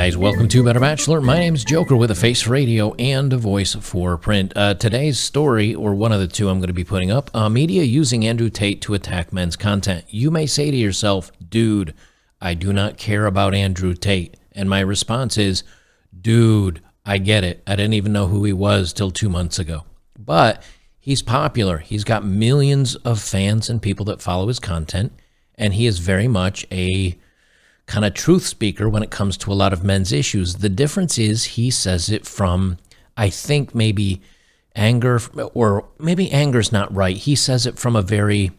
guys, welcome to Better Bachelor. My name's Joker with a face for radio and a voice for print. Today's story, or one of the two I'm going to be putting up, media using Andrew Tate to attack men's content. You may say to yourself, dude, I do not care about Andrew Tate. And my response is, dude, I get it. I didn't even know who he was till 2 months ago. But he's popular. He's got millions of fans and people that follow his content. And he is very much a kind of truth speaker when it comes to a lot of men's issues. The difference is he says it from, I think, maybe anger, or maybe anger's not right. He says it from a very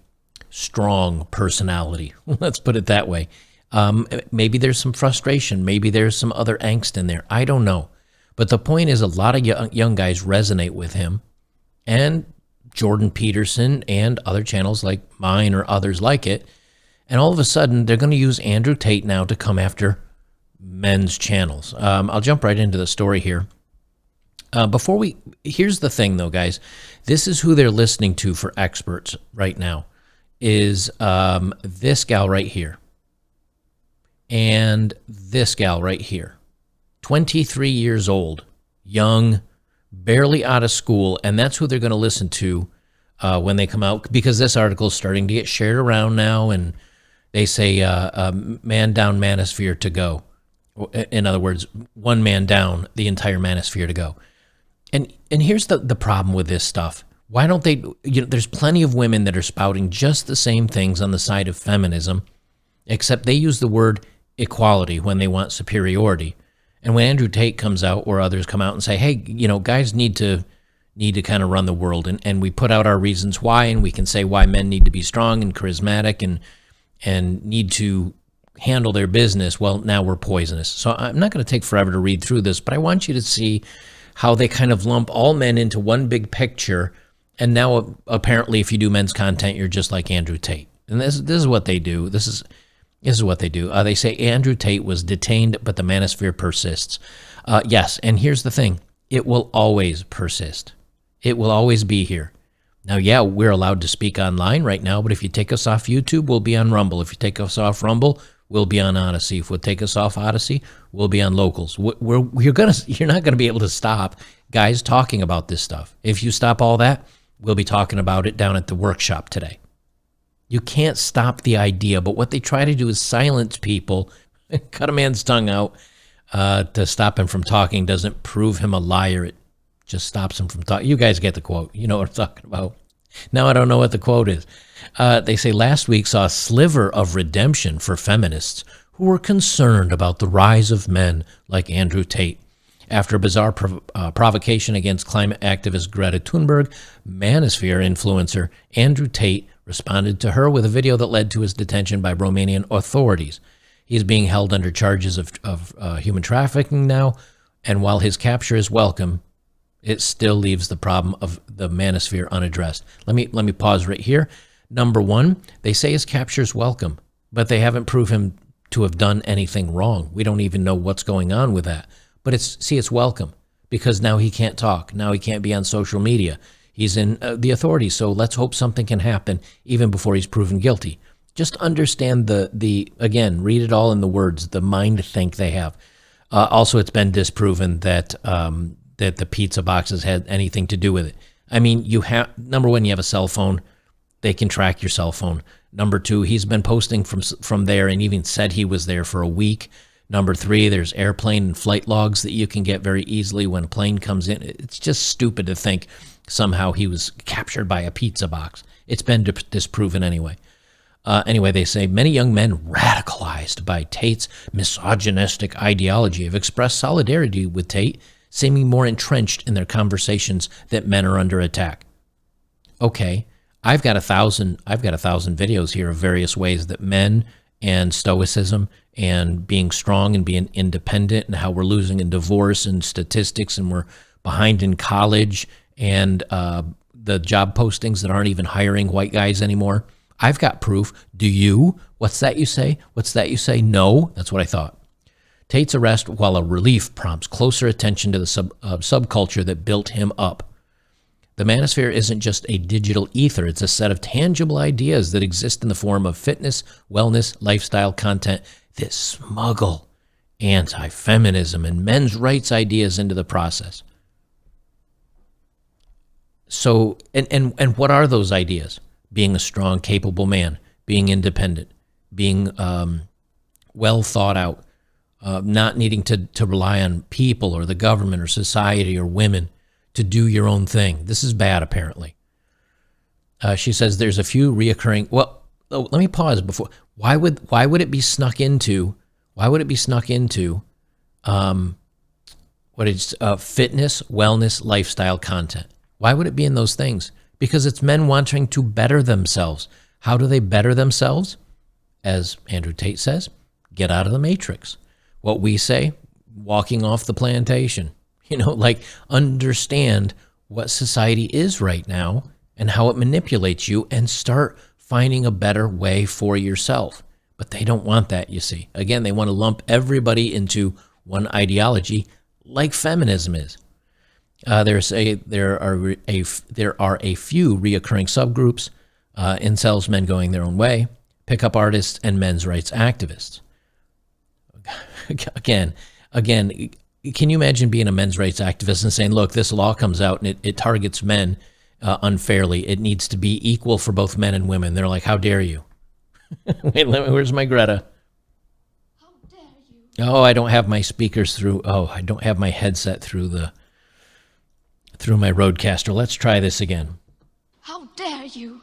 strong personality. Let's put it that way. Maybe there's some frustration. Maybe there's some other angst in there. I don't know. But the point is, a lot of young guys resonate with him, and Jordan Peterson and other channels like mine or others like it. And all of a sudden, they're going to use Andrew Tate now to come after men's channels. I'll jump right into the story here. Here's the thing, though, guys. This is who they're listening to for experts right now, is this gal right here and this gal right here. 23 years old, young, barely out of school, and that's who they're going to listen to when they come out, because this article is starting to get shared around now, and they say man down, manosphere to go. In other words, one man down, the entire manosphere to go. And here's the problem with this stuff. Why don't they, there's plenty of women that are spouting just the same things on the side of feminism, except they use the word equality when they want superiority. And when Andrew Tate comes out, or others come out and say, hey, guys need to kind of run the world, and we put out our reasons why, and we can say why men need to be strong and charismatic and need to handle their business, well, now we're poisonous. So I'm not going to take forever to read through this, but I want you to see how they kind of lump all men into one big picture, and now apparently if you do men's content, you're just like Andrew Tate. And this is what they do. This is what they do. They say Andrew Tate was detained, but the manosphere persists. Yes, and here's the thing. It will always persist. It will always be here. Now, yeah, we're allowed to speak online right now, but if you take us off YouTube, we'll be on Rumble. If you take us off Rumble, we'll be on Odyssey. If we'll take us off Odyssey, we'll be on Locals. You're not gonna be able to stop guys talking about this stuff. If you stop all that, we'll be talking about it down at the workshop today. You can't stop the idea, but what they try to do is silence people, cut a man's tongue out to stop him from talking. Doesn't prove him a liar. It just stops him from talking. You guys get the quote. You know what I'm talking about. Now I don't know what the quote is. They say last week saw a sliver of redemption for feminists who were concerned about the rise of men like Andrew Tate. After a bizarre provocation against climate activist Greta Thunberg, manosphere influencer Andrew Tate responded to her with a video that led to his detention by Romanian authorities. He's being held under charges of human trafficking now, and while his capture is welcome, it still leaves the problem of the manosphere unaddressed. Let me pause right here. Number one, they say his capture is welcome, but they haven't proved him to have done anything wrong. We don't even know what's going on with that. But it's welcome, because now he can't talk. Now he can't be on social media. He's in the authorities, so let's hope something can happen even before he's proven guilty. Just understand again, read it all in the words, the mind think they have. Also, it's been disproven that the pizza boxes had anything to do with it. I mean, number one, you have a cell phone. They can track your cell phone. Number two, he's been posting from there and even said he was there for a week. Number three, there's airplane and flight logs that you can get very easily when a plane comes in. It's just stupid to think somehow he was captured by a pizza box. It's been disproven anyway. Anyway, they say many young men radicalized by Tate's misogynistic ideology have expressed solidarity with Tate, seeming more entrenched in their conversations that men are under attack. Okay, I've got 1,000 videos here of various ways that men and stoicism and being strong and being independent, and how we're losing in divorce and statistics, and we're behind in college, and the job postings that aren't even hiring white guys anymore. I've got proof. Do you? What's that you say? What's that you say? No, that's what I thought. Tate's arrest, while a relief, prompts closer attention to the subculture that built him up. The manosphere isn't just a digital ether. It's a set of tangible ideas that exist in the form of fitness, wellness, lifestyle content that smuggle anti-feminism and men's rights ideas into the process. So, and what are those ideas? Being a strong, capable man, being independent, being well thought out, not needing to rely on people or the government or society or women to do your own thing. This is bad, apparently. She says there's a few reoccurring. Well, let me pause before. Why would it be snuck into? Why would it be snuck into? What is fitness, wellness, lifestyle content? Why would it be in those things? Because it's men wanting to better themselves. How do they better themselves? As Andrew Tate says, get out of the matrix. What we say, walking off the plantation. Like understand what society is right now and how it manipulates you and start finding a better way for yourself. But they don't want that, you see. Again, they want to lump everybody into one ideology like feminism is. There are a few reoccurring subgroups, incels, men going their own way, pickup artists, and men's rights activists. Again, can you imagine being a men's rights activist and saying, look, this law comes out and it targets men unfairly. It needs to be equal for both men and women. They're like, how dare you? Wait, where's my Greta? How dare you? Oh, I don't have my speakers through. Oh, I don't have my headset through my Rodecaster. Let's try this again. How dare you?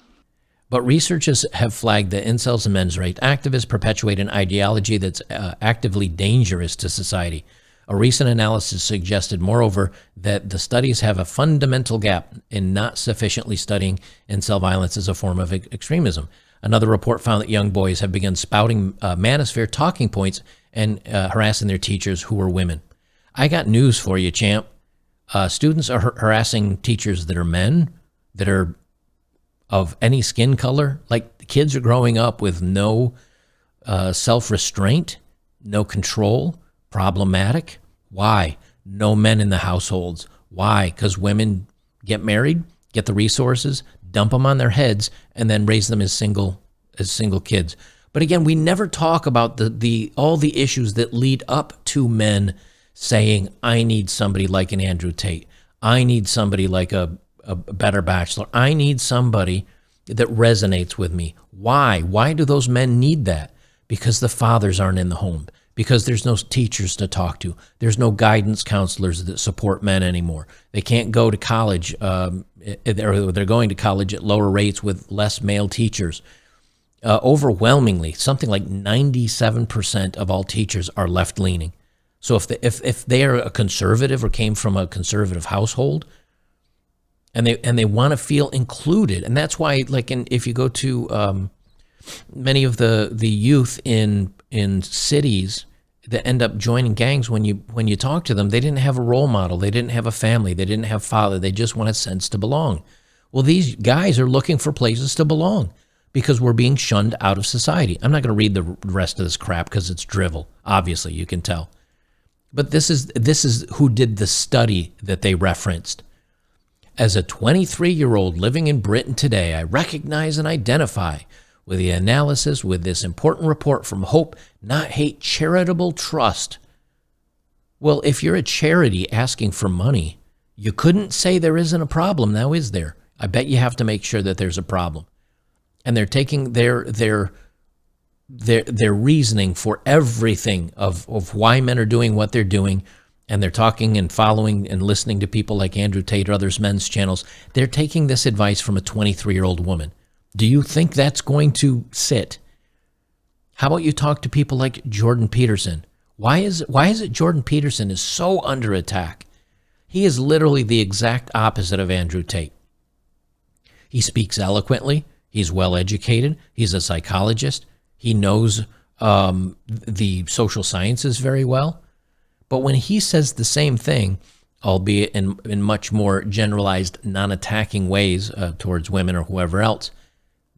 But researchers have flagged that incels and men's rights activists perpetuate an ideology that's actively dangerous to society. A recent analysis suggested, moreover, that the studies have a fundamental gap in not sufficiently studying incel violence as a form of extremism. Another report found that young boys have begun spouting manosphere talking points and harassing their teachers who were women. I got news for you, champ. Students are harassing teachers that are men, that are of any skin color. Like, the kids are growing up with no self-restraint, no control, problematic. Why? No men in the households. Why? Because women get married, get the resources, dump them on their heads, and then raise them as single kids. But again, we never talk about all the issues that lead up to men saying, I need somebody like an Andrew Tate. I need somebody like a better Bachelor. I need somebody that resonates with me. Why? Why do those men need that? Because the fathers aren't in the home. Because there's no teachers to talk to. There's no guidance counselors that support men anymore. They can't go to college. They're going to college at lower rates with less male teachers. Overwhelmingly, something like 97% of all teachers are left-leaning. So if they are a conservative or came from a conservative household, and they want to feel included, and that's why, like, if you go to many of the youth in cities that end up joining gangs, when you talk to them, they didn't have a role model, they didn't have a family, they didn't have father, they just want a sense to belong. Well, these guys are looking for places to belong because we're being shunned out of society. I'm not going to read the rest of this crap because it's drivel. Obviously, you can tell. But this is who did the study that they referenced. As a 23-year-old living in Britain today, I recognize and identify with the analysis with this important report from Hope, Not Hate Charitable Trust. Well, if you're a charity asking for money, you couldn't say there isn't a problem now, is there? I bet you have to make sure that there's a problem. And they're taking their reasoning for everything of why men are doing what they're doing, and they're talking and following and listening to people like Andrew Tate or others men's channels. They're taking this advice from a 23-year-old woman. Do you think that's going to sit? How about you talk to people like Jordan Peterson? Why is it Jordan Peterson is so under attack? He is literally the exact opposite of Andrew Tate. He speaks eloquently. He's well educated. He's a psychologist. He knows the social sciences very well. But when he says the same thing, albeit in much more generalized, non-attacking ways towards women or whoever else,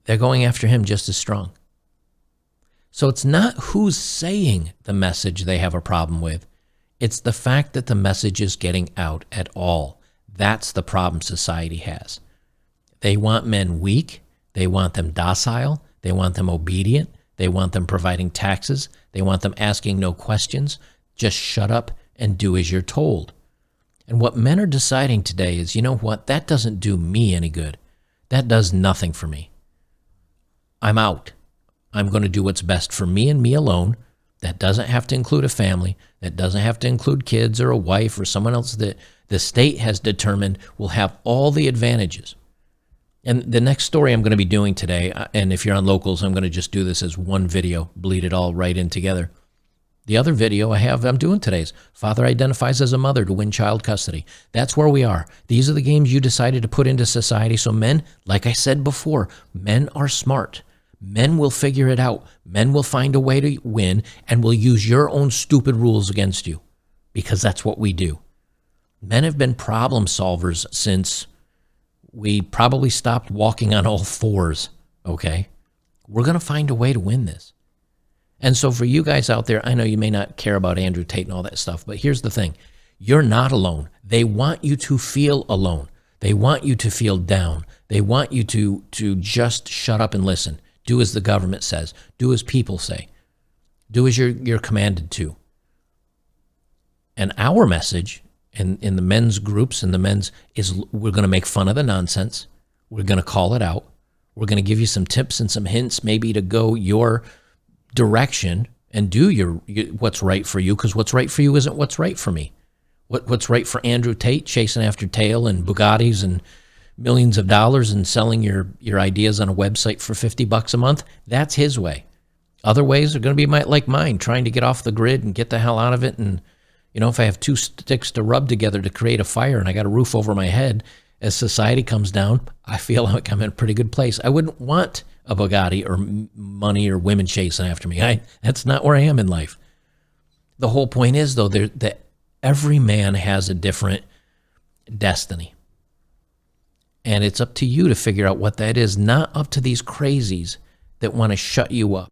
they're going after him just as strong. So it's not who's saying the message they have a problem with. It's the fact that the message is getting out at all. That's the problem society has. They want men weak. They want them docile. They want them obedient. They want them providing taxes. They want them asking no questions. Just shut up and do as you're told. And what men are deciding today is, you know what? That doesn't do me any good. That does nothing for me. I'm out. I'm going to do what's best for me and me alone. That doesn't have to include a family. That doesn't have to include kids or a wife or someone else that the state has determined will have all the advantages. And the next story I'm going to be doing today, and if you're on Locals, I'm going to just do this as one video, bleed it all right in together. The other video I'm doing today is father identifies as a mother to win child custody. That's where we are. These are the games you decided to put into society. So men, like I said before, men are smart. Men will figure it out. Men will find a way to win and will use your own stupid rules against you, because that's what we do. Men have been problem solvers since we probably stopped walking on all fours, okay? We're going to find a way to win this. And so for you guys out there, I know you may not care about Andrew Tate and all that stuff, but here's the thing. You're not alone. They want you to feel alone. They want you to feel down. They want you to just shut up and listen. Do as the government says. Do as people say. Do as you're commanded to. And our message in the men's groups and the men's is we're going to make fun of the nonsense. We're going to call it out. We're going to give you some tips and some hints maybe to go your direction and do your what's right for you, because what's right for you isn't what's right for me. What's right for Andrew Tate, chasing after tail and Bugattis and millions of dollars and selling your ideas on a website for $50 a month, that's his way. Other ways are going to be like mine, trying to get off the grid and get the hell out of it. And, you know, if I have two sticks to rub together to create a fire and I got a roof over my head, as society comes down, I feel like I'm in a pretty good place. I wouldn't want a Bugatti or money or women chasing after me. That's not where I am in life. The whole point is, though, that every man has a different destiny. And it's up to you to figure out what that is, not up to these crazies that want to shut you up.